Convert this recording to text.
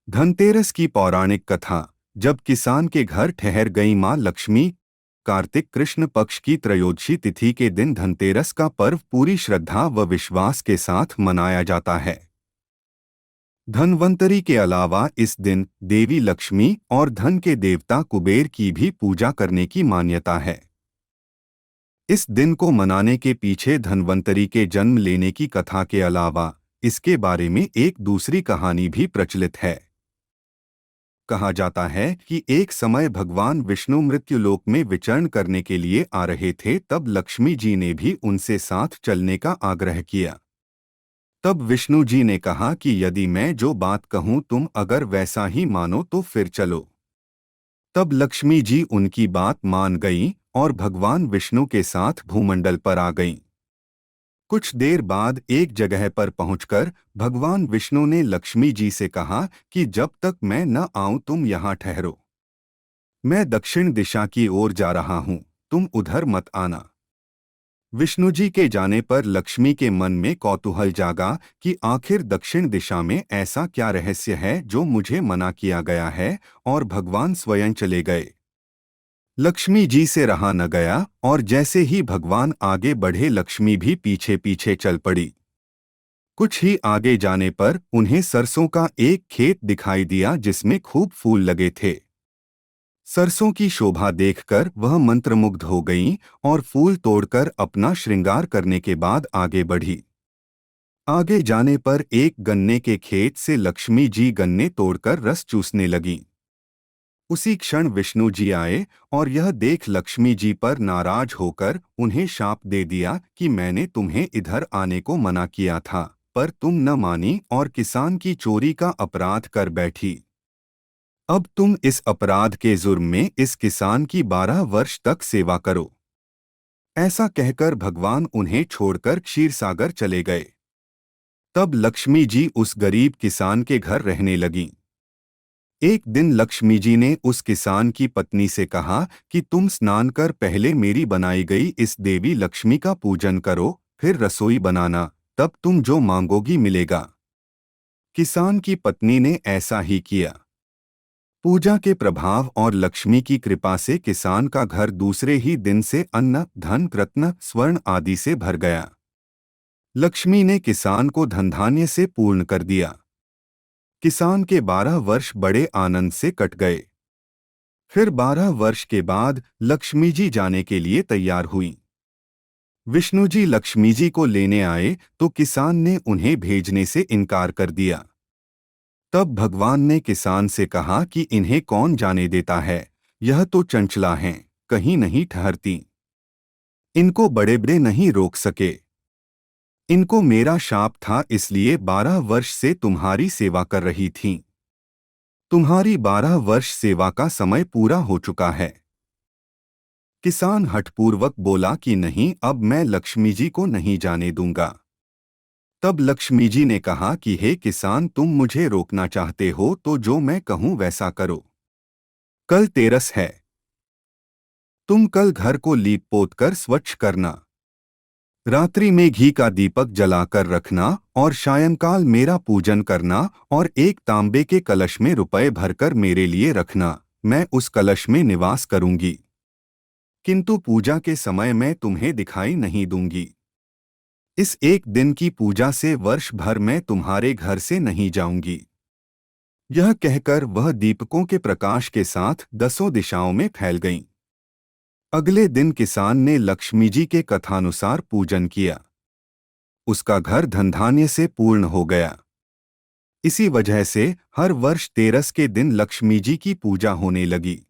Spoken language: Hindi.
धनतेरस की पौराणिक कथा। जब किसान के घर ठहर गई मां लक्ष्मी। कार्तिक कृष्ण पक्ष की त्रयोदशी तिथि के दिन धनतेरस का पर्व पूरी श्रद्धा व विश्वास के साथ मनाया जाता है। धनवंतरी के अलावा इस दिन देवी लक्ष्मी और धन के देवता कुबेर की भी पूजा करने की मान्यता है। इस दिन को मनाने के पीछे धनवंतरी के जन्म लेने की कथा के अलावा इसके बारे में एक दूसरी कहानी भी प्रचलित है। कहा जाता है कि एक समय भगवान विष्णु मृत्युलोक में विचरण करने के लिए आ रहे थे, तब लक्ष्मी जी ने भी उनसे साथ चलने का आग्रह किया। तब विष्णु जी ने कहा कि यदि मैं जो बात कहूं तुम अगर वैसा ही मानो तो फिर चलो। तब लक्ष्मी जी उनकी बात मान गईं और भगवान विष्णु के साथ भूमंडल पर आ गईं। कुछ देर बाद एक जगह पर पहुंचकर भगवान विष्णु ने लक्ष्मी जी से कहा कि जब तक मैं न आऊं तुम यहाँ ठहरो। मैं दक्षिण दिशा की ओर जा रहा हूं, तुम उधर मत आना। विष्णु जी के जाने पर लक्ष्मी के मन में कौतूहल जागा कि आखिर दक्षिण दिशा में ऐसा क्या रहस्य है जो मुझे मना किया गया है, और भगवान स्वयं चले गए। लक्ष्मी जी से रहा न गया और जैसे ही भगवान आगे बढ़े लक्ष्मी भी पीछे पीछे चल पड़ी। कुछ ही आगे जाने पर उन्हें सरसों का एक खेत दिखाई दिया जिसमें खूब फूल लगे थे। सरसों की शोभा देखकर वह मंत्रमुग्ध हो गईं और फूल तोड़कर अपना श्रृंगार करने के बाद आगे बढ़ी। आगे जाने पर एक गन्ने के खेत से लक्ष्मी जी गन्ने तोड़कर रस चूसने लगीं। उसी क्षण विष्णु जी आए और यह देख लक्ष्मी जी पर नाराज होकर उन्हें शाप दे दिया कि मैंने तुम्हें इधर आने को मना किया था, पर तुम न मानी और किसान की चोरी का अपराध कर बैठी। अब तुम इस अपराध के जुर्म में इस किसान की 12 वर्ष तक सेवा करो। ऐसा कहकर भगवान उन्हें छोड़कर क्षीरसागर चले गए। तब लक्ष्मी जी उस गरीब किसान के घर रहने लगीं। एक दिन लक्ष्मी जी ने उस किसान की पत्नी से कहा कि तुम स्नान कर पहले मेरी बनाई गई इस देवी लक्ष्मी का पूजन करो, फिर रसोई बनाना, तब तुम जो मांगोगी मिलेगा। किसान की पत्नी ने ऐसा ही किया। पूजा के प्रभाव और लक्ष्मी की कृपा से किसान का घर दूसरे ही दिन से अन्न, धन, रत्न, स्वर्ण आदि से भर गया। लक्ष्मी ने किसान को धनधान्य से पूर्ण कर दिया। किसान के 12 वर्ष बड़े आनंद से कट गए। फिर 12 वर्ष के बाद लक्ष्मी जी जाने के लिए तैयार हुई। विष्णु जी लक्ष्मी जी को लेने आए तो किसान ने उन्हें भेजने से इनकार कर दिया। तब भगवान ने किसान से कहा कि इन्हें कौन जाने देता है, यह तो चंचला हैं, कहीं नहीं ठहरती। इनको बड़े बड़े नहीं रोक सके। इनको मेरा शाप था, इसलिए 12 वर्ष से तुम्हारी सेवा कर रही थीं। तुम्हारी 12 वर्ष सेवा का समय पूरा हो चुका है। किसान हठपूर्वक बोला कि नहीं, अब मैं लक्ष्मी जी को नहीं जाने दूंगा। तब लक्ष्मी जी ने कहा कि हे किसान, तुम मुझे रोकना चाहते हो तो जो मैं कहूं वैसा करो। कल तेरस है। तुम कल घर को लीप पोत कर स्वच्छ करना। रात्रि में घी का दीपक जलाकर रखना और सायंकाल मेरा पूजन करना और एक तांबे के कलश में रुपए भरकर मेरे लिए रखना। मैं उस कलश में निवास करूंगी, किंतु पूजा के समय मैं तुम्हें दिखाई नहीं दूंगी। इस एक दिन की पूजा से वर्ष भर मैं तुम्हारे घर से नहीं जाऊंगी। यह कहकर वह दीपकों के प्रकाश के साथ 10 दिशाओं में फैल गईं। अगले दिन किसान ने लक्ष्मी जी के कथानुसार पूजन किया। उसका घर धनधान्य से पूर्ण हो गया। इसी वजह से हर वर्ष तेरस के दिन लक्ष्मी जी की पूजा होने लगी।